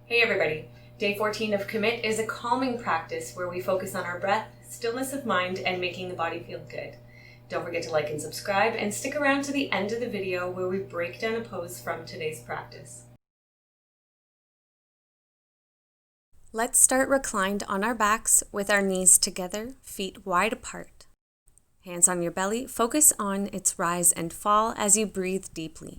Hey everybody! Day 14 of Commit is a calming practice where we focus on our breath, stillness of mind, and making the body feel good. Don't forget to like and subscribe, and stick around to the end of the video where we break down a pose from today's practice. Let's start reclined on our backs with our knees together, feet wide apart. Hands on your belly, focus on its rise and fall as you breathe deeply.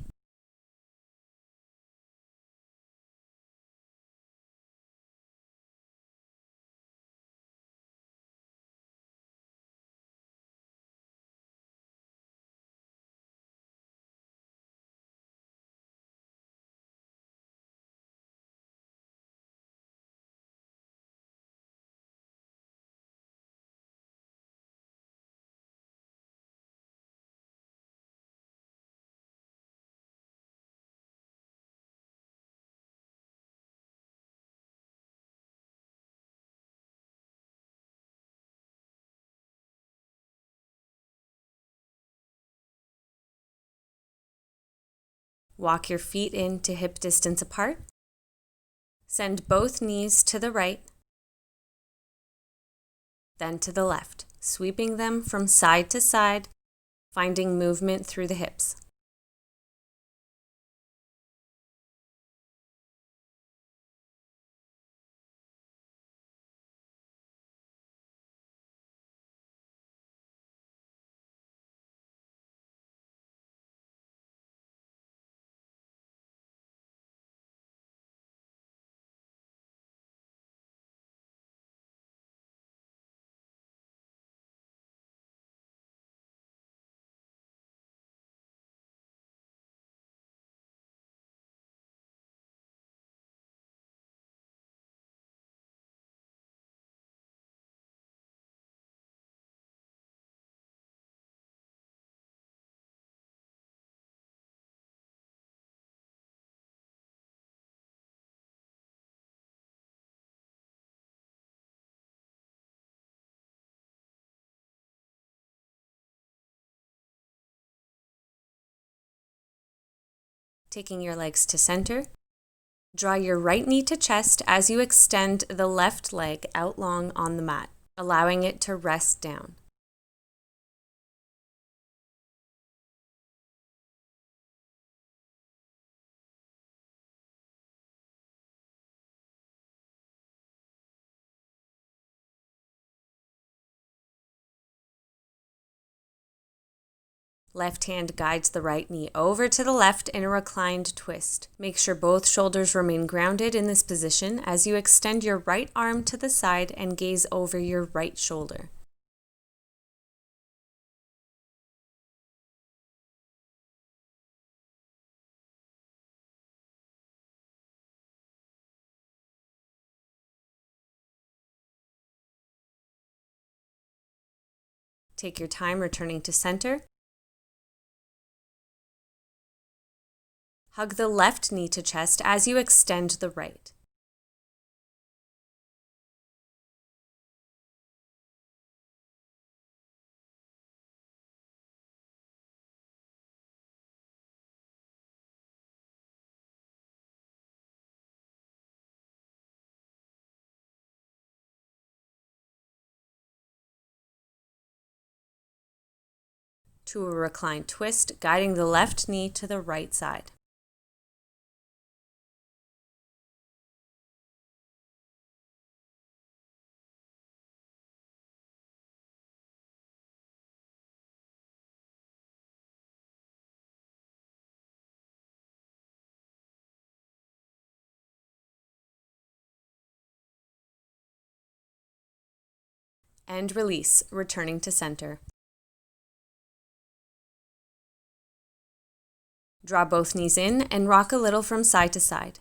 Walk your feet in to hip distance apart. Send both knees to the right, then to the left, sweeping them from side to side, finding movement through the hips. Taking your legs to center, draw your right knee to chest as you extend the left leg out long on the mat, allowing it to rest down. Left hand guides the right knee over to the left in a reclined twist. Make sure both shoulders remain grounded in this position as you extend your right arm to the side and gaze over your right shoulder. Take your time returning to center. Hug the left knee to chest as you extend the right. To a reclined twist, guiding the left knee to the right side. And release, returning to center. Draw both knees in and rock a little from side to side.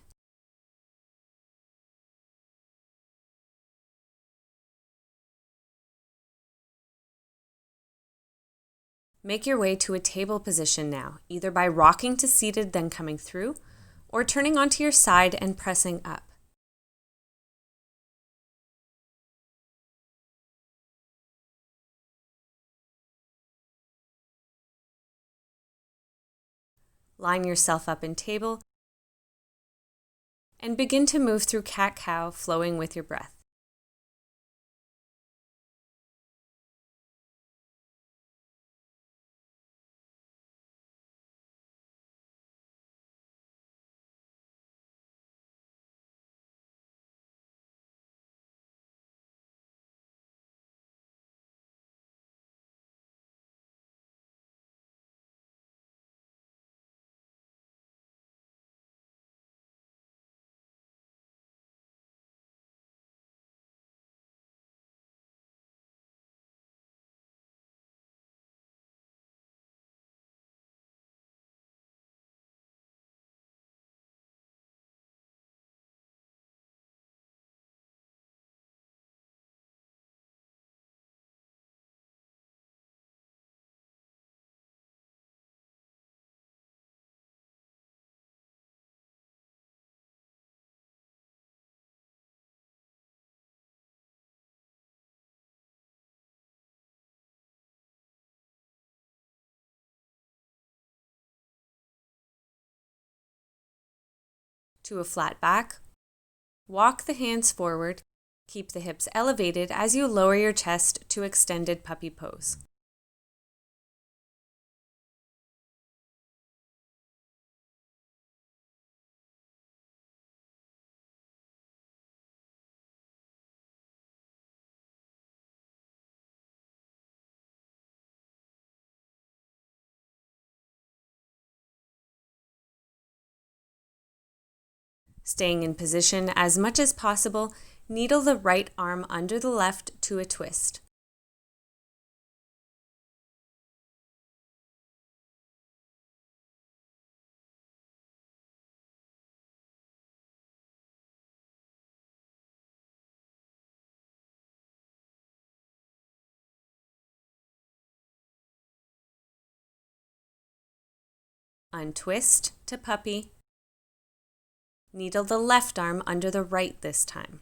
Make your way to a table position now, either by rocking to seated then coming through, or turning onto your side and pressing up. Line yourself up in table, and begin to move through cat-cow, flowing with your breath. To a flat back, walk the hands forward, keep the hips elevated as you lower your chest to extended puppy pose. Staying in position as much as possible, needle the right arm under the left to a twist. Untwist to puppy. Needle the left arm under the right this time.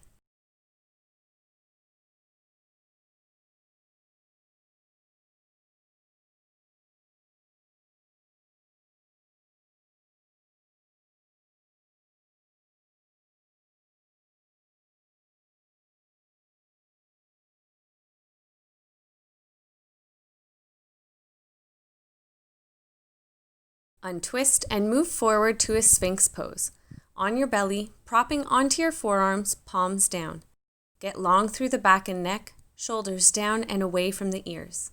Untwist and move forward to a Sphinx pose. On your belly, propping onto your forearms, palms down. Get long through the back and neck, shoulders down and away from the ears.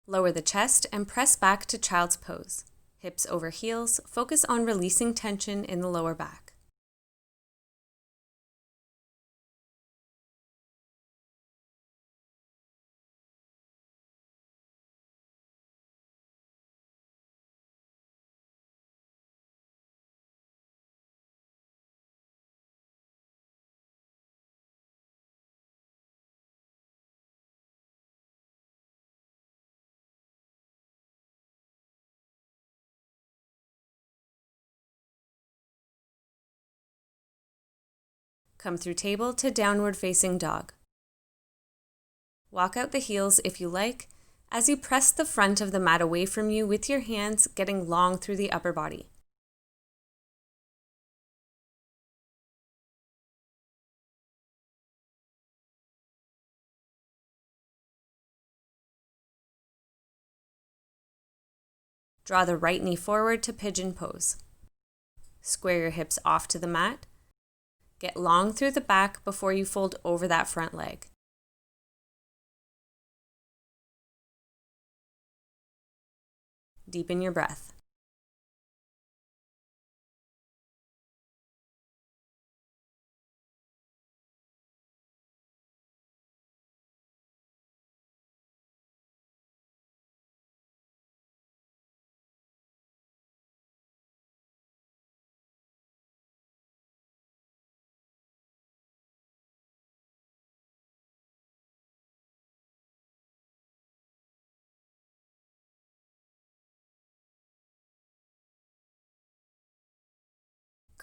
Lower the chest and press back to child's pose. Hips over heels, focus on releasing tension in the lower back. Come through table to downward facing dog. Walk out the heels if you like, as you press the front of the mat away from you with your hands getting long through the upper body. Draw the right knee forward to pigeon pose. Square your hips off to the mat. Get long through the back before you fold over that front leg. Deepen your breath.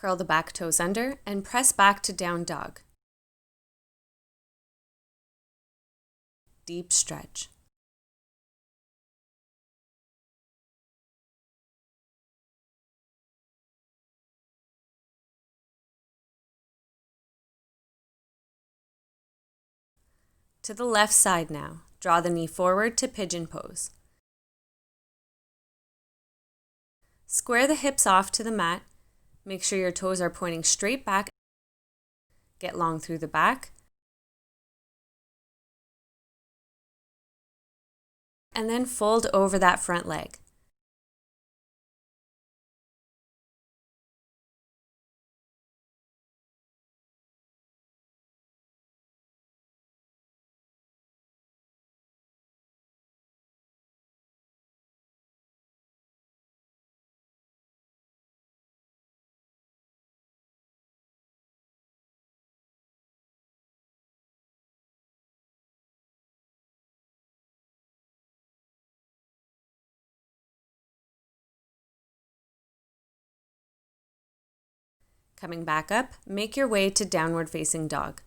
Curl the back toes under and press back to down dog. Deep stretch. To the left side now. Draw the knee forward to pigeon pose. Square the hips off to the mat. Make sure your toes are pointing straight back. Get long through the back. And then fold over that front leg. Coming back up, make your way to downward facing dog.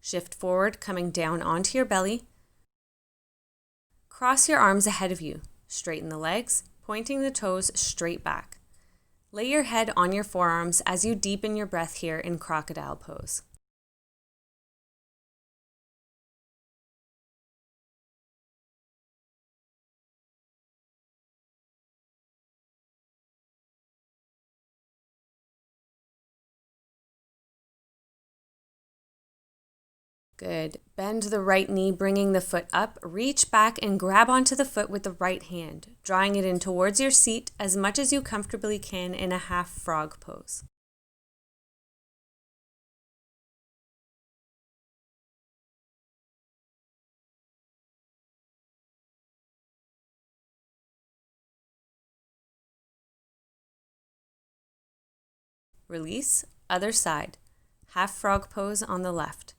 Shift forward, coming down onto your belly. Cross your arms ahead of you. Straighten the legs, pointing the toes straight back. Lay your head on your forearms as you deepen your breath here in crocodile pose. Good. Bend the right knee, bringing the foot up. Reach back and grab onto the foot with the right hand, drawing it in towards your seat as much as you comfortably can in a half frog pose. Release, other side. Half frog pose on the left.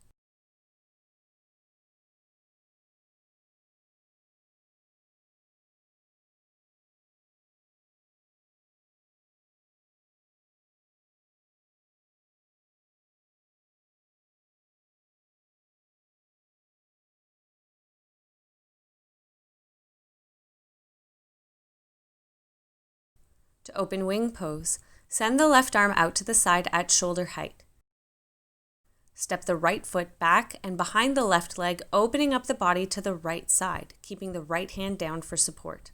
To open wing pose, send the left arm out to the side at shoulder height. Step the right foot back and behind the left leg, opening up the body to the right side, keeping the right hand down for support.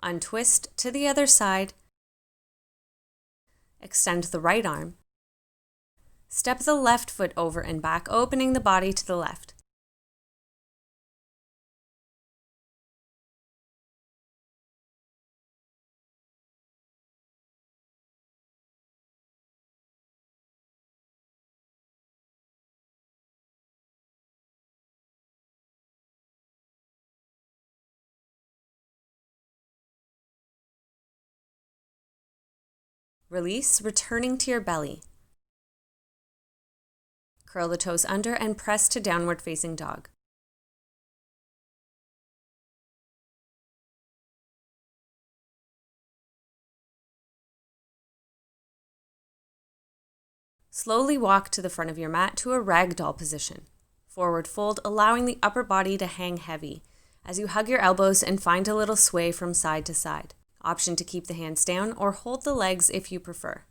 Untwist to the other side. Extend the right arm. Step the left foot over and back, opening the body to the left. Release, returning to your belly. Curl the toes under and press to downward facing dog. Slowly walk to the front of your mat to a ragdoll position. Forward fold, allowing the upper body to hang heavy as you hug your elbows and find a little sway from side to side. Option to keep the hands down or hold the legs if you prefer.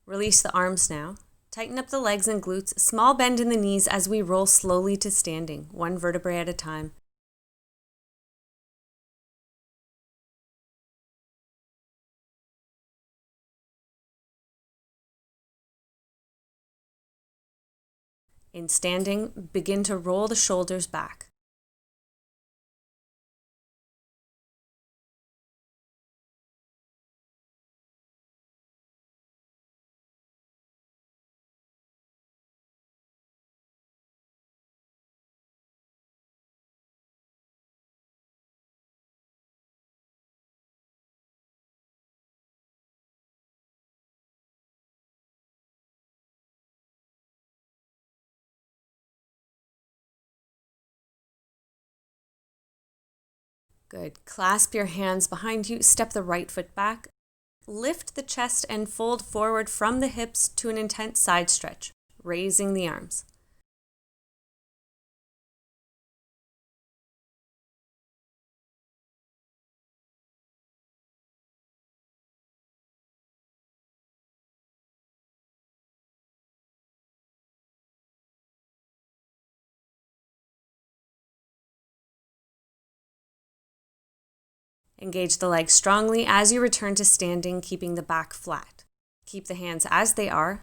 Release the arms now. Tighten up the legs and glutes, small bend in the knees as we roll slowly to standing, one vertebrae at a time. In standing, begin to roll the shoulders back. Good. Clasp your hands behind you, step the right foot back, lift the chest and fold forward from the hips to an intense side stretch, raising the arms. Engage the legs strongly as you return to standing, keeping the back flat. Keep the hands as they are.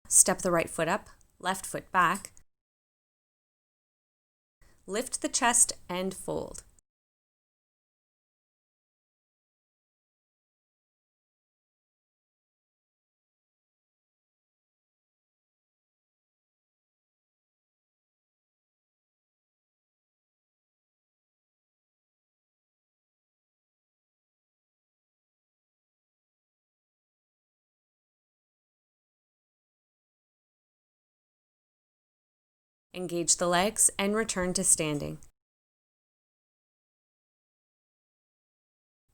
Step the right foot up, left foot back. Lift the chest and fold. Engage the legs and return to standing.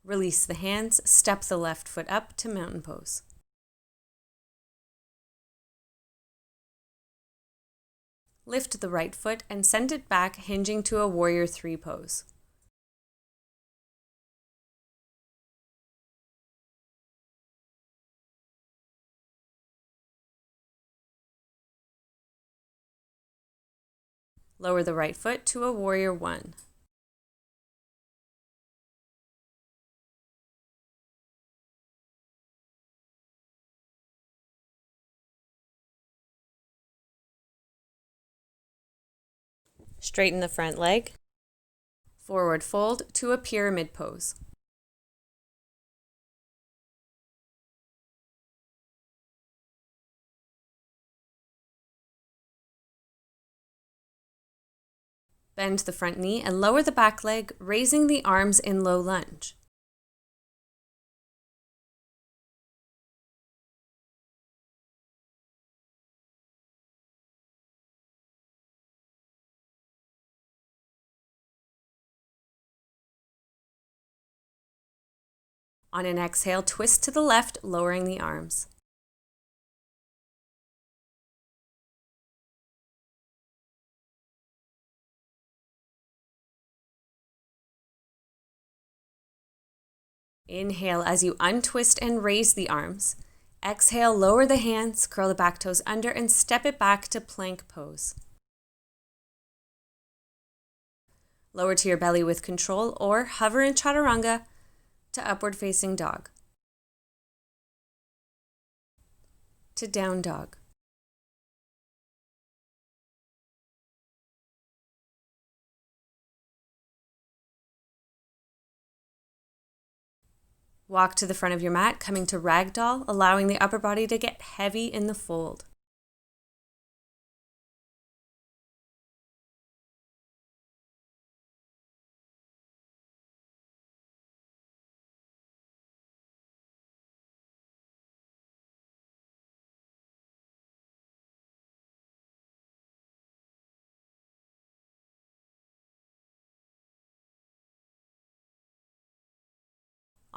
Release the hands, step the left foot up to mountain pose. Lift the right foot and send it back, hinging to a warrior 3 pose. Lower the right foot to a warrior 1. Straighten the front leg. Forward fold to a pyramid pose. Bend the front knee and lower the back leg, raising the arms in low lunge. On an exhale, twist to the left, lowering the arms. Inhale as you untwist and raise the arms. Exhale, lower the hands, curl the back toes under, and step it back to plank pose. Lower to your belly with control or hover in chaturanga to upward facing dog. To down dog. Walk to the front of your mat, coming to ragdoll, allowing the upper body to get heavy in the fold.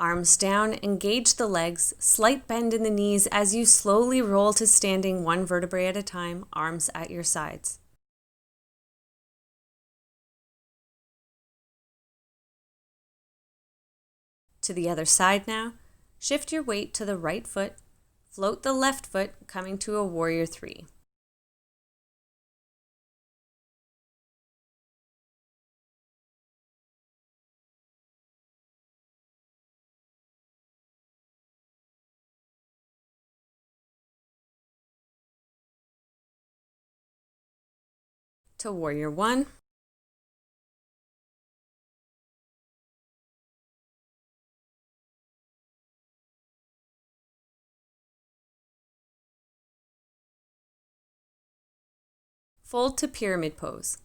Arms down, engage the legs, slight bend in the knees as you slowly roll to standing, one vertebrae at a time, arms at your sides. To the other side now, shift your weight to the right foot, Float the left foot, coming to a warrior 3. To warrior 1. Fold to pyramid pose.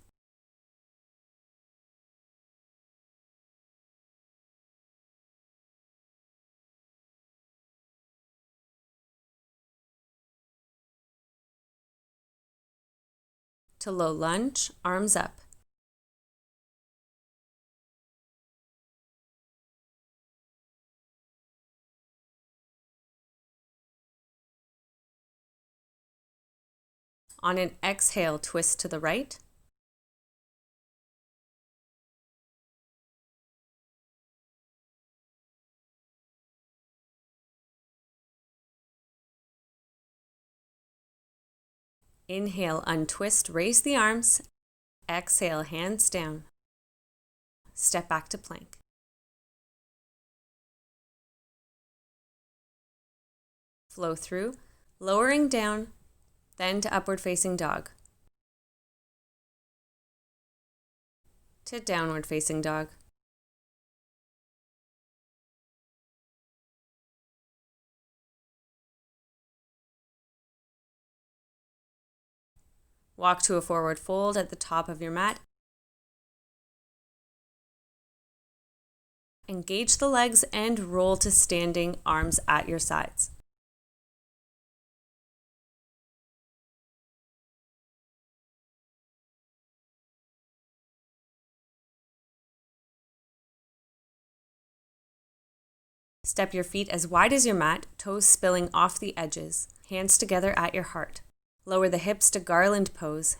To low lunge, arms up. On an exhale, twist to the right. Inhale, untwist, raise the arms. Exhale, hands down. Step back to plank. Flow through, lowering down, then to upward facing dog. To downward facing dog. Walk to a forward fold at the top of your mat. Engage the legs and roll to standing, arms at your sides. Step your feet as wide as your mat, toes spilling off the edges, hands together at your heart. Lower the hips to garland pose.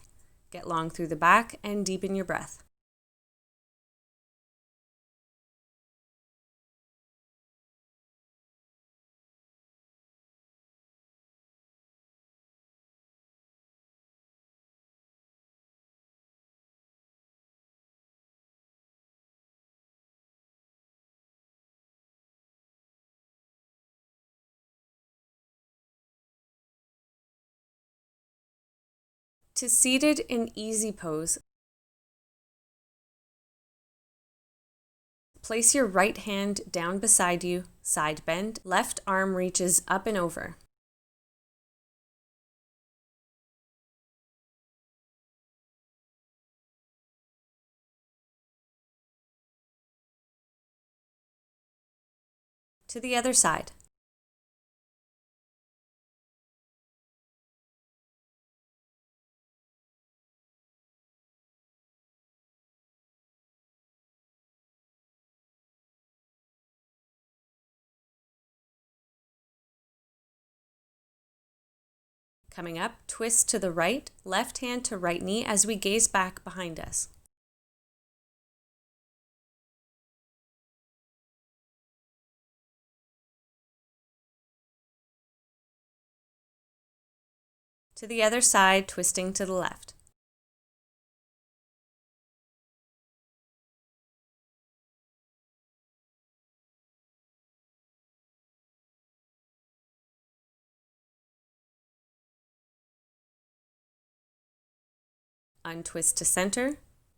Get long through the back and deepen your breath. To seated in easy pose, place your right hand down beside you, side bend, left arm reaches up and over. To the other side. Coming up, twist to the right, left hand to right knee as we gaze back behind us. To the other side, twisting to the left. Untwist to center.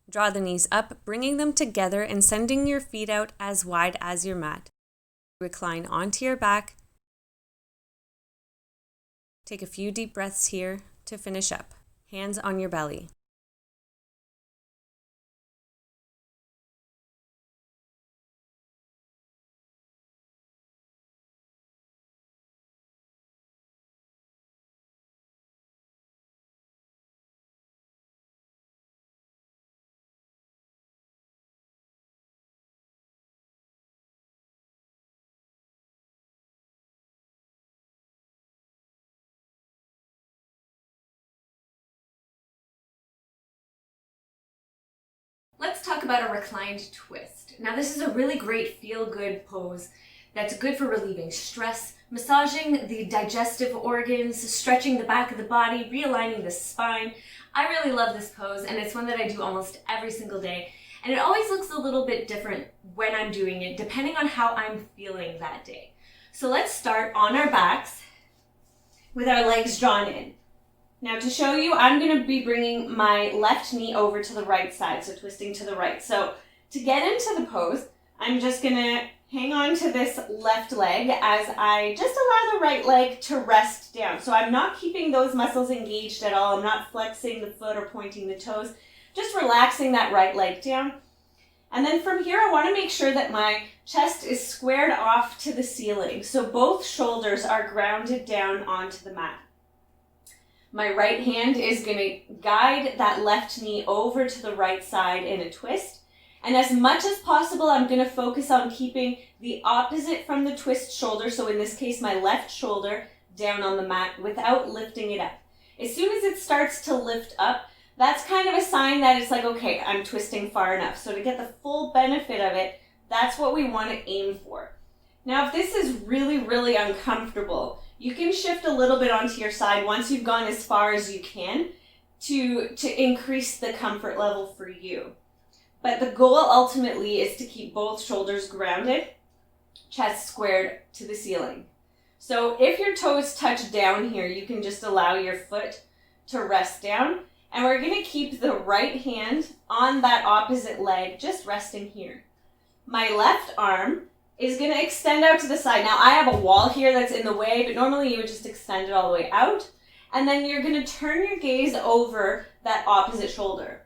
Draw the knees up, bringing them together and sending your feet out as wide as your mat. Recline onto your back. Take a few deep breaths here to finish up. Hands on your belly. Let's talk about a reclined twist. Now this is a really great feel-good pose that's good for relieving stress, massaging the digestive organs, stretching the back of the body, realigning the spine. I really love this pose, and it's one that I do almost every single day. And it always looks a little bit different when I'm doing it, depending on how I'm feeling that day. So let's start on our backs with our legs drawn in. Now to show you, I'm going to be bringing my left knee over to the right side, so twisting to the right. So to get into the pose, I'm just going to hang on to this left leg as I just allow the right leg to rest down. So I'm not keeping those muscles engaged at all. I'm not flexing the foot or pointing the toes, just relaxing that right leg down. And then from here, I want to make sure that my chest is squared off to the ceiling. So both shoulders are grounded down onto the mat. My right hand is going to guide that left knee over to the right side in a twist. And as much as possible, I'm going to focus on keeping the opposite from the twist shoulder, so in this case, my left shoulder down on the mat without lifting it up. As soon as it starts to lift up, that's kind of a sign that it's like, okay, I'm twisting far enough. So to get the full benefit of it, that's what we want to aim for. Now, if this is really, really uncomfortable, you can shift a little bit onto your side once you've gone as far as you can to increase the comfort level for you. But the goal ultimately is to keep both shoulders grounded, chest squared to the ceiling. So if your toes touch down here, you can just allow your foot to rest down. And we're going to keep the right hand on that opposite leg, just resting here. My left arm is going to extend out to the side. Now I have a wall here that's in the way, but normally you would just extend it all the way out. And then you're going to turn your gaze over that opposite shoulder.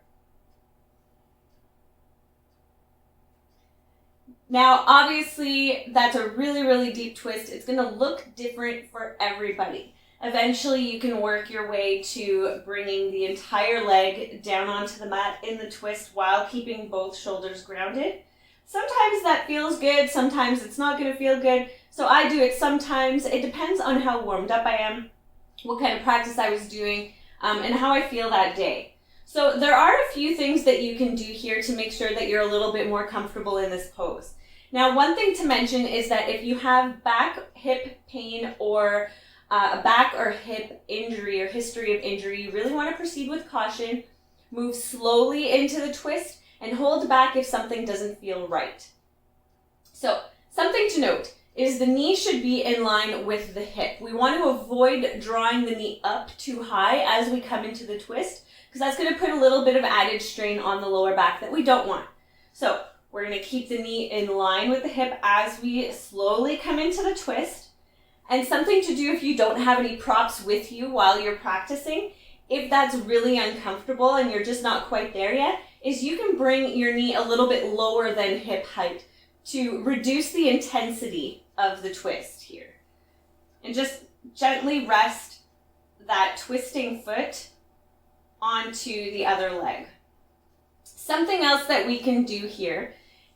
Now, obviously, that's a really, really deep twist. It's going to look different for everybody. Eventually, you can work your way to bringing the entire leg down onto the mat in the twist while keeping both shoulders grounded. Sometimes that feels good, sometimes it's not going to feel good. So I do it sometimes. It depends on how warmed up I am, what kind of practice I was doing, and how I feel that day. So there are a few things that you can do here to make sure that you're a little bit more comfortable in this pose. Now, one thing to mention is that if you have back, hip pain, or a back or hip injury or history of injury, you really want to proceed with caution, move slowly into the twist, and hold back if something doesn't feel right. So something to note is the knee should be in line with the hip. We want to avoid drawing the knee up too high as we come into the twist, because that's going to put a little bit of added strain on the lower back that we don't want. So we're going to keep the knee in line with the hip as we slowly come into the twist. And something to do if you don't have any props with you while you're practicing, if that's really uncomfortable and you're just not quite there yet, is you can bring your knee a little bit lower than hip height to reduce the intensity of the twist here. And just gently rest that twisting foot onto the other leg. Something else that we can do here,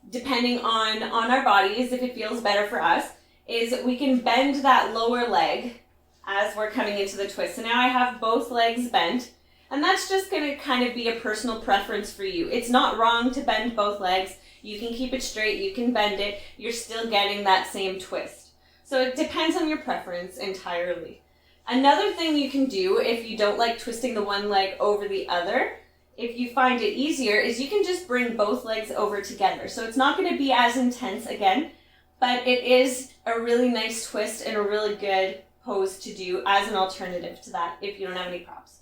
depending on our bodies, if it feels better for us, is we can bend that lower leg as we're coming into the twist. So now I have both legs bent, and that's just going to kind of be a personal preference for you. It's not wrong to bend both legs. You can keep it straight, you can bend it, you're still getting that same twist. So it depends on your preference entirely. Another thing you can do if you don't like twisting the one leg over the other, if you find it easier, is you can just bring both legs over together. So it's not going to be as intense again, but it is a really nice twist and a really good pose to do as an alternative to that if you don't have any props.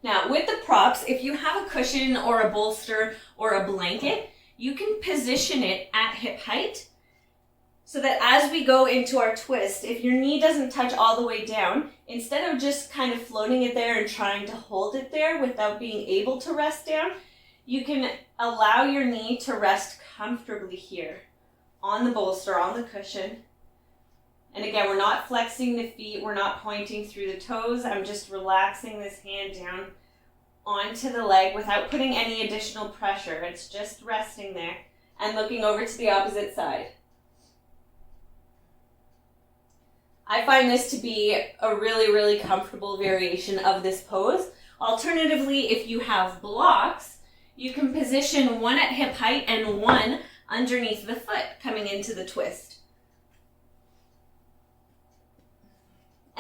Now, with the props, if you have a cushion or a bolster or a blanket, you can position it at hip height so that as we go into our twist, if your knee doesn't touch all the way down, instead of just kind of floating it there and trying to hold it there without being able to rest down, you can allow your knee to rest comfortably here on the bolster, on the cushion. And again, we're not flexing the feet, we're not pointing through the toes. I'm just relaxing this hand down onto the leg without putting any additional pressure. It's just resting there and looking over to the opposite side. I find this to be a really, really comfortable variation of this pose. Alternatively, if you have blocks, you can position one at hip height and one underneath the foot coming into the twist.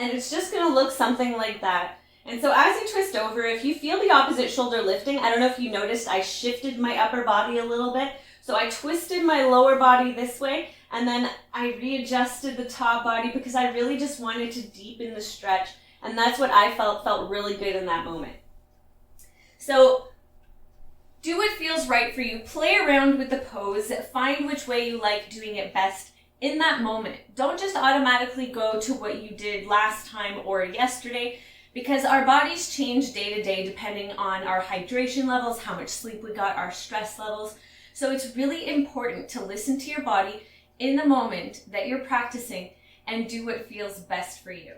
And it's just going to look something like that. And so as you twist over, if you feel the opposite shoulder lifting, I don't know if you noticed, I shifted my upper body a little bit. So I twisted my lower body this way, and then I readjusted the top body because I really just wanted to deepen the stretch. And that's what I felt really good in that moment. So do what feels right for you. Play around with the pose. Find which way you like doing it best in that moment. Don't just automatically go to what you did last time or yesterday, because our bodies change day to day depending on our hydration levels, how much sleep we got, our stress levels. So it's really important to listen to your body in the moment that you're practicing and do what feels best for you.